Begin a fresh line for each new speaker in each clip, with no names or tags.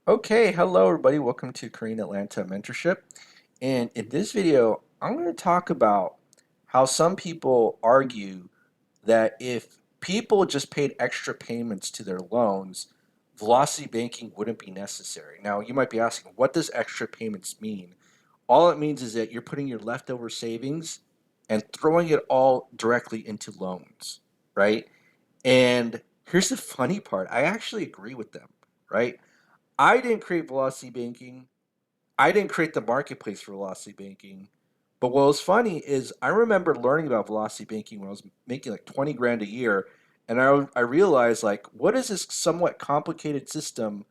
Okay, hello everybody. Welcome to Korean Atlanta Mentorship. And in this video, I'm going to talk about how some people argue that if people just paid extra payments to their loans, velocity banking wouldn't be necessary. Now, you might be asking, what does extra payments mean? All it means is that you're putting your leftover savings and throwing it all directly into loans, right? And here's the funny part. I actually agree with them, right? I didn't create velocity banking. I didn't create the marketplace for velocity banking. But what was funny is I remember learning about velocity banking when I was making like 20 grand a year. And I realized, like, what is this somewhat complicated system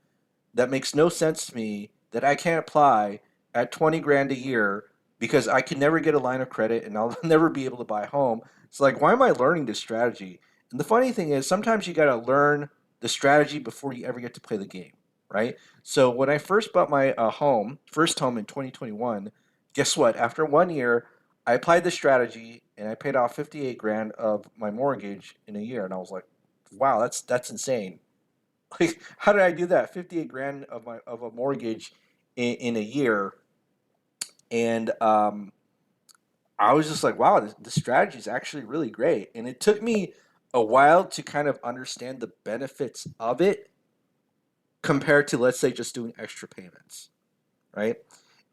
that makes no sense to me that I can't apply at 20 grand a year because I can never get a line of credit and I'll never be able to buy a home. It's like, why am I learning this strategy? And the funny thing is, sometimes you got to learn the strategy before you ever get to play the game, right? So when I first bought my first home in 2021, guess what? After 1 year, I applied the strategy and I paid off 58 grand of my mortgage in a year. And I was like, wow, that's insane. Like, how did I do that? 58 grand of a mortgage in a year, and I was just like, wow, this strategy is actually really great. And it took me a while to kind of understand the benefits of it compared to, let's say, just doing extra payments, right?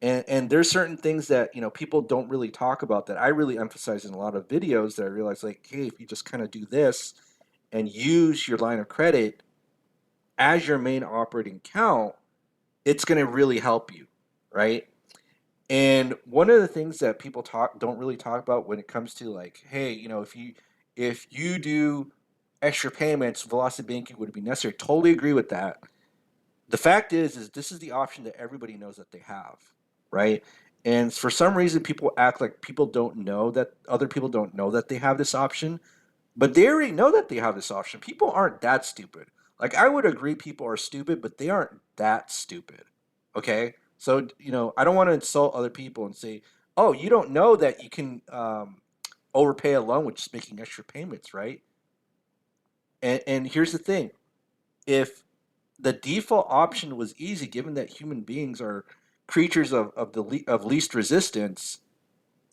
And there's certain things that people don't really talk about that I really emphasize in a lot of videos that I realize, like, hey, if you just kind of do this and use your line of credit as your main operating account, it's going to really help you, right? And one of the things that people don't really talk about when it comes to, like, hey, if you do extra payments, velocity banking would be necessary. Totally agree with that. The fact is this is the option that everybody knows that they have, right? And for some reason, people act like people don't know that other people don't know that they have this option, but they already know that they have this option. People aren't that stupid. Like, I would agree people are stupid, but they aren't that stupid. Okay? So, I don't want to insult other people and say, oh, you don't know that you can overpay a loan with just making extra payments, right? And here's the thing, if the default option was easy, given that human beings are creatures of least resistance,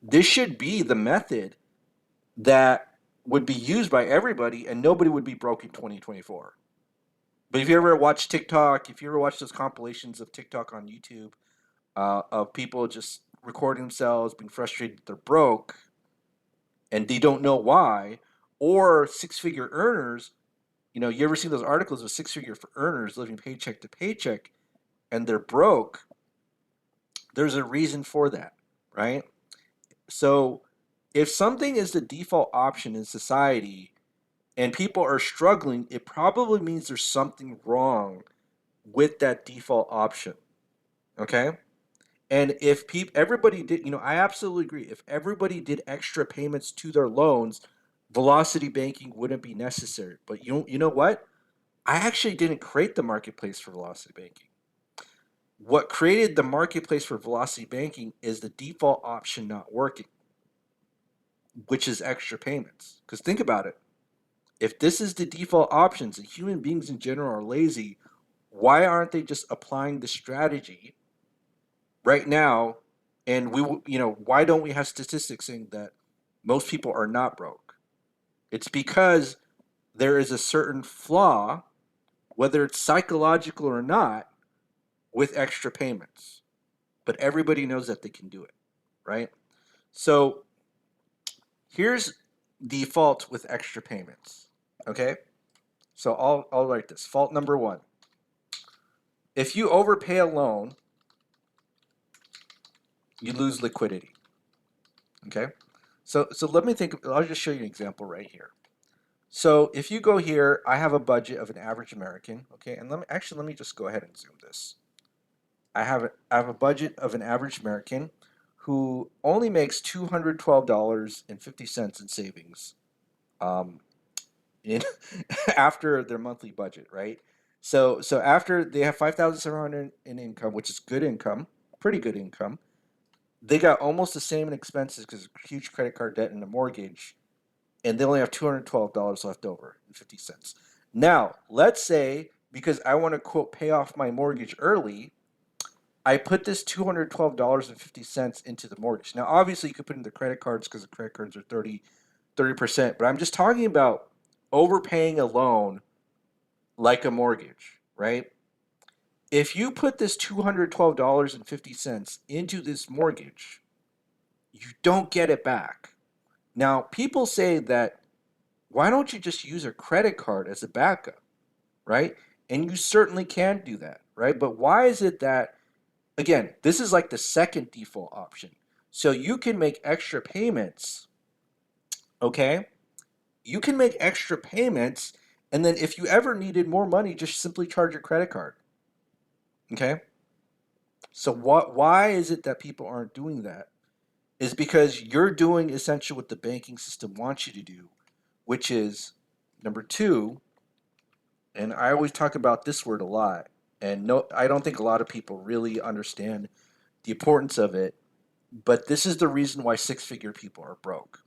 this should be the method that would be used by everybody and nobody would be broke in 2024. But if you ever watch TikTok, if you ever watch those compilations of TikTok on YouTube, of people just recording themselves being frustrated that they're broke and they don't know why, or six-figure earners, you ever see those articles of six-figure earners living paycheck to paycheck and they're broke? There's a reason for that, right? So if something is the default option in society and people are struggling, it probably means there's something wrong with that default option. Okay? And if everybody did, I absolutely agree. If everybody did extra payments to their loans, velocity banking wouldn't be necessary. But you know what? I actually didn't create the marketplace for velocity banking. What created the marketplace for velocity banking is the default option not working, which is extra payments. Because think about it. If this is the default options and human beings in general are lazy, why aren't they just applying the strategy right now? And why don't we have statistics saying that most people are not broke? It's because there is a certain flaw, whether it's psychological or not, with extra payments. But everybody knows that they can do it, right? So here's the fault with extra payments. Okay? So I'll write this. Fault number one. If you overpay a loan, you lose liquidity. Okay? So let me think. I'll just show you an example right here. So if you go here, I have a budget of an average American. Okay, and let me just go ahead and zoom this. I have a budget of an average American who only makes $212.50 in savings, um, in after their monthly budget, right? So after they have 5,700 in income, which is good income, pretty good income, they got almost the same in expenses because huge credit card debt and a mortgage, and they only have $212 left over and 50 cents. Now, let's say because I want to quote pay off my mortgage early, I put this $212.50 into the mortgage. Now, obviously, you could put in the credit cards because the credit cards are 30%, but I'm just talking about overpaying a loan like a mortgage, right? If you put this $212.50 into this mortgage, you don't get it back. Now, people say that why don't you just use a credit card as a backup, right? And you certainly can do that, right? But why is it that, again, this is like the second default option. So you can make extra payments, okay? You can make extra payments, and then if you ever needed more money, just simply charge your credit card, okay? So why is it that people aren't doing that? Is because you're doing essentially what the banking system wants you to do, which is number two, and I always talk about this word a lot, and no, I don't think a lot of people really understand the importance of it, but this is the reason why six-figure people are broke.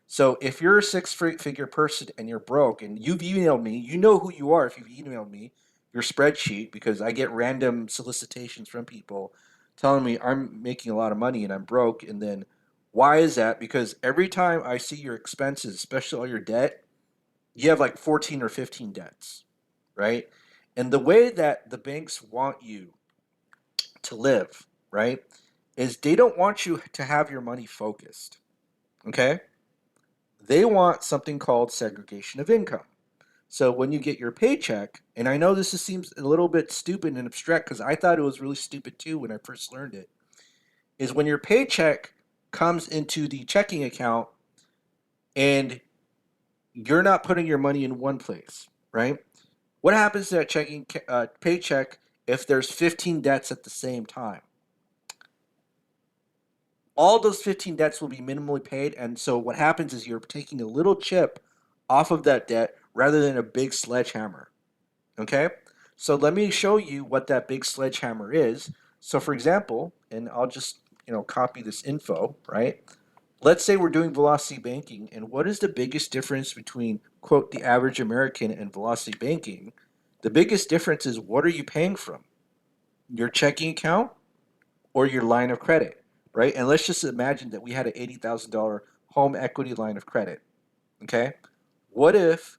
So if you're a six-figure person and you're broke and you've emailed me, you know who you are if you've emailed me your spreadsheet because I get random solicitations from people telling me I'm making a lot of money and I'm broke. And then why is that? Because every time I see your expenses, especially all your debt, you have like 14 or 15 debts, right? And the way that the banks want you to live, right, is they don't want you to have your money focused, okay? They want something called segregation of income. So when you get your paycheck, and I know seems a little bit stupid and abstract because I thought it was really stupid too when I first learned it, is when your paycheck comes into the checking account and you're not putting your money in one place, right? What happens to that paycheck if there's 15 debts at the same time? All those 15 debts will be minimally paid, and so what happens is you're taking a little chip off of that debt rather than a big sledgehammer. Okay? So let me show you what that big sledgehammer is. So for example, and I'll just, copy this info, right? Let's say we're doing velocity banking, and what is the biggest difference between, quote, the average American and velocity banking? The biggest difference is what are you paying from? Your checking account or your line of credit, right? And let's just imagine that we had an $80,000 home equity line of credit, okay? What if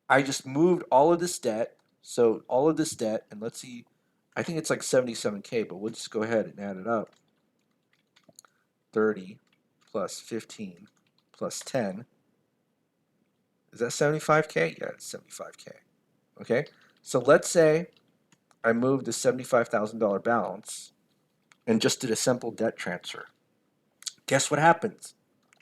I just moved all of this debt, so all of this debt, and let's see, I think it's like 77K, but we'll just go ahead and add it up. 30 plus 15 plus 10. Is that 75K? Yeah, it's 75K. Okay, so let's say I moved the $75,000 balance and just did a simple debt transfer. Guess what happens?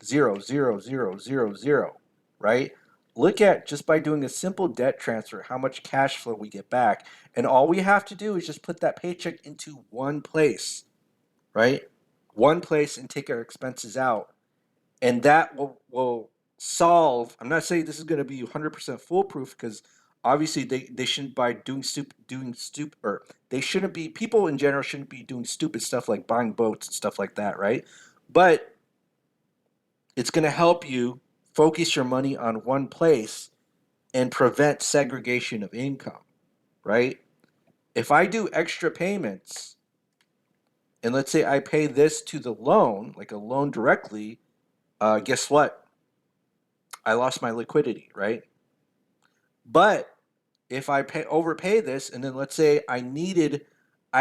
Zero, zero, zero, zero, zero, right? Look at just by doing a simple debt transfer how much cash flow we get back. And all we have to do is just put that paycheck into one place, right? One place and take our expenses out. And that will solve. I'm not saying this is going to be 100% foolproof because obviously they shouldn't by or they shouldn't be, people in general shouldn't be doing stupid stuff like buying boats and stuff like that, right? But it's going to help you focus your money on one place and prevent segregation of income, right? If I do extra payments, and let's say I pay this to the loan, like a loan directly, guess what? I lost my liquidity, right? But if I overpay this, and then let's say I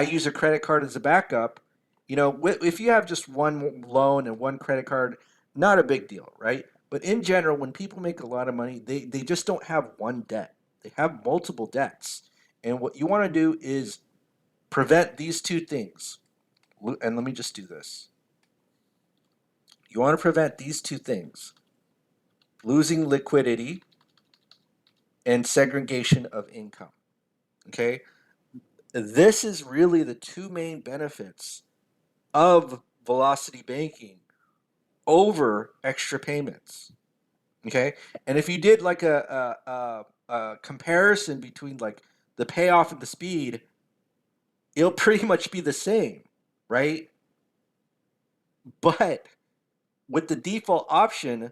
use a credit card as a backup, if you have just one loan and one credit card, not a big deal, right? But in general, when people make a lot of money, they just don't have one debt. They have multiple debts. And what you want to do is prevent these two things. And let me just do this. You want to prevent these two things: losing liquidity and segregation of income. Okay? This is really the two main benefits of velocity banking over extra payments. Okay, and if you did like a comparison between like the payoff and the speed, it'll pretty much be the same, right? But with the default option,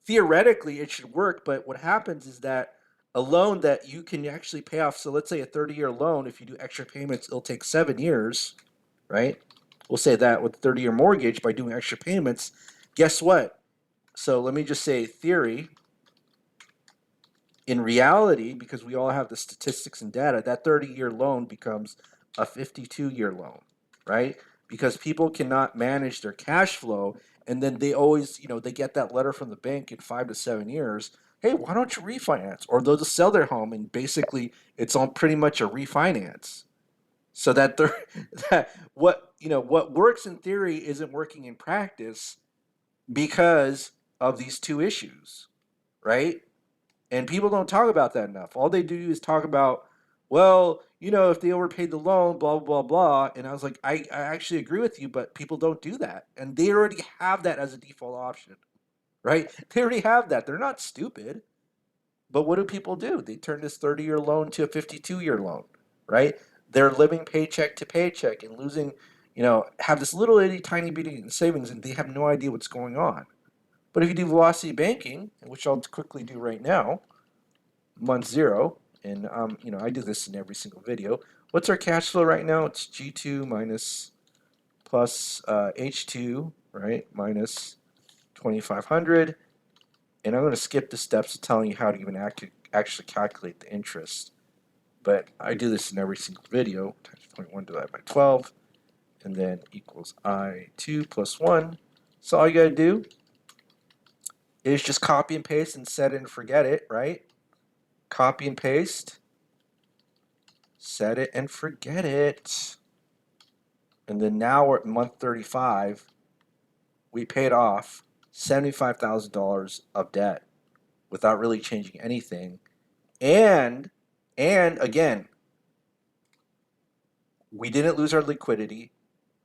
theoretically it should work. But what happens is that a loan that you can actually pay off. So let's say a 30-year loan, if you do extra payments, it'll take 7 years, right? We'll say that with a 30-year mortgage by doing extra payments. Guess what? So let me just say theory. In reality, because we all have the statistics and data, that 30-year loan becomes a 52-year loan, right? Because people cannot manage their cash flow, and then they always, they get that letter from the bank in 5 to 7 years. Hey, why don't you refinance? Or they'll just sell their home, and basically it's on pretty much a refinance. So that they're that what works in theory isn't working in practice because of these two issues, right? And people don't talk about that enough. All they do is talk about, well, if they overpaid the loan, blah, blah, blah. And I was like, I actually agree with you, but people don't do that. And they already have that as a default option, right? They already have that. They're not stupid. But what do people do? They turn this 30-year loan to a 52-year loan, right? They're living paycheck to paycheck and losing, have this little itty tiny bitty savings and they have no idea what's going on. But if you do velocity banking, which I'll quickly do right now, month zero, and I do this in every single video. What's our cash flow right now? It's G2 minus plus H2, right? Minus 2,500. And I'm going to skip the steps of telling you how to even actually calculate the interest. But I do this in every single video. Times 0.1 divided by 12, and then equals I2 plus 1. So all you got to do is just copy and paste and set it and forget it, right? Copy and paste, set it and forget it. And then now we're at month 35. We paid off $75,000 of debt without really changing anything. And again, we didn't lose our liquidity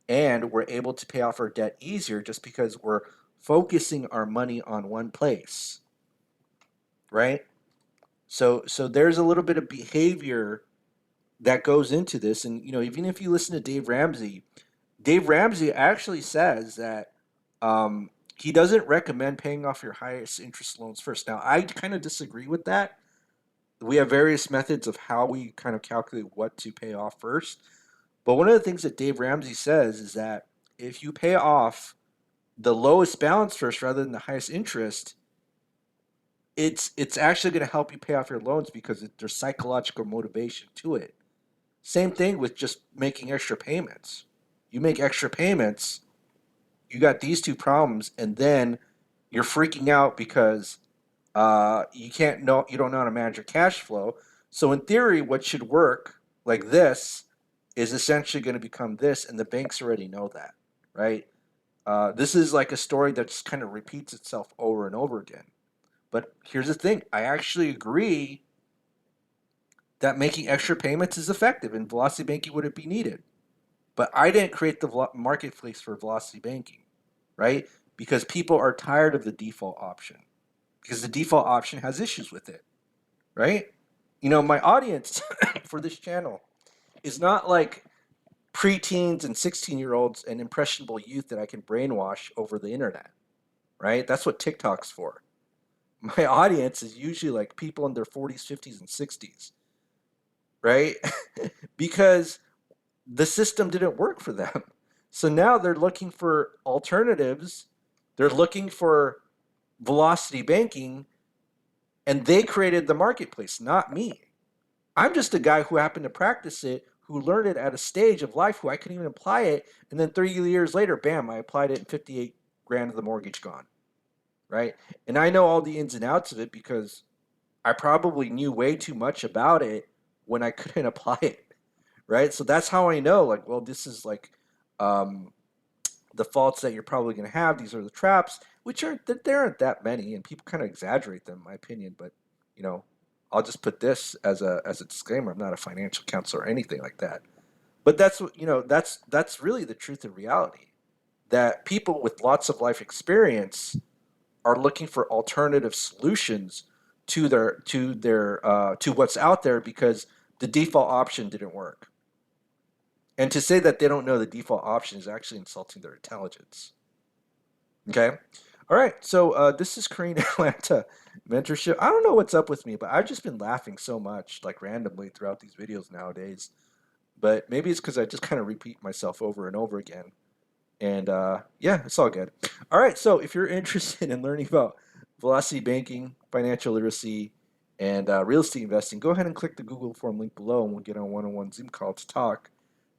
and we're able to pay off our debt easier just because we're focusing our money on one place, right? So there's a little bit of behavior that goes into this. And, even if you listen to Dave Ramsey actually says that he doesn't recommend paying off your highest interest loans first. Now, I kind of disagree with that. We have various methods of how we kind of calculate what to pay off first. But one of the things that Dave Ramsey says is that if you pay off the lowest balance first rather than the highest interest, it's actually going to help you pay off your loans because there's psychological motivation to it. Same thing with just making extra payments. You make extra payments, you got these two problems, and then you're freaking out because you don't know how to manage your cash flow. So in theory, what should work like this is essentially going to become this, and the banks already know that, right? This is like a story that just kind of repeats itself over and over again. But here's the thing: I actually agree that making extra payments is effective, and velocity banking wouldn't be needed. But I didn't create the marketplace for velocity banking, right? Because people are tired of the default option. Because the default option has issues with it, right? My audience for this channel is not like preteens and 16-year-olds and impressionable youth that I can brainwash over the internet, right? That's what TikTok's for. My audience is usually like people in their 40s, 50s, and 60s, right? Because the system didn't work for them. So now they're looking for alternatives. They're looking for velocity banking, and they created the marketplace, not me. I'm just a guy who happened to practice it, who learned it at a stage of life who I couldn't even apply it. And then 30 years later, bam, I applied it and 58 grand of the mortgage gone, right? And I know all the ins and outs of it because I probably knew way too much about it when I couldn't apply it, right? So that's how I know, like, well, this is like the faults that you're probably going to have. These are the traps, which there aren't that many, and people kind of exaggerate them, in my opinion. But I'll just put this as a disclaimer: I'm not a financial counselor or anything like that. But that's what that's really the truth and reality. That people with lots of life experience are looking for alternative solutions to to what's out there because the default option didn't work. And to say that they don't know the default option is actually insulting their intelligence. Okay? All right, so this is Korean Atlanta mentorship. I don't know what's up with me, but I've just been laughing so much, like randomly throughout these videos nowadays. But maybe it's because I just kind of repeat myself over and over again. And yeah, it's all good. All right, so if you're interested in learning about velocity banking, financial literacy, and real estate investing, go ahead and click the Google form link below, and we'll get on a one-on-one Zoom call to talk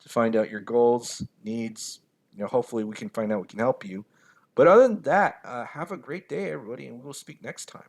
to find out your goals, needs. Hopefully we can find out we can help you. But other than that, have a great day, everybody, and we'll speak next time.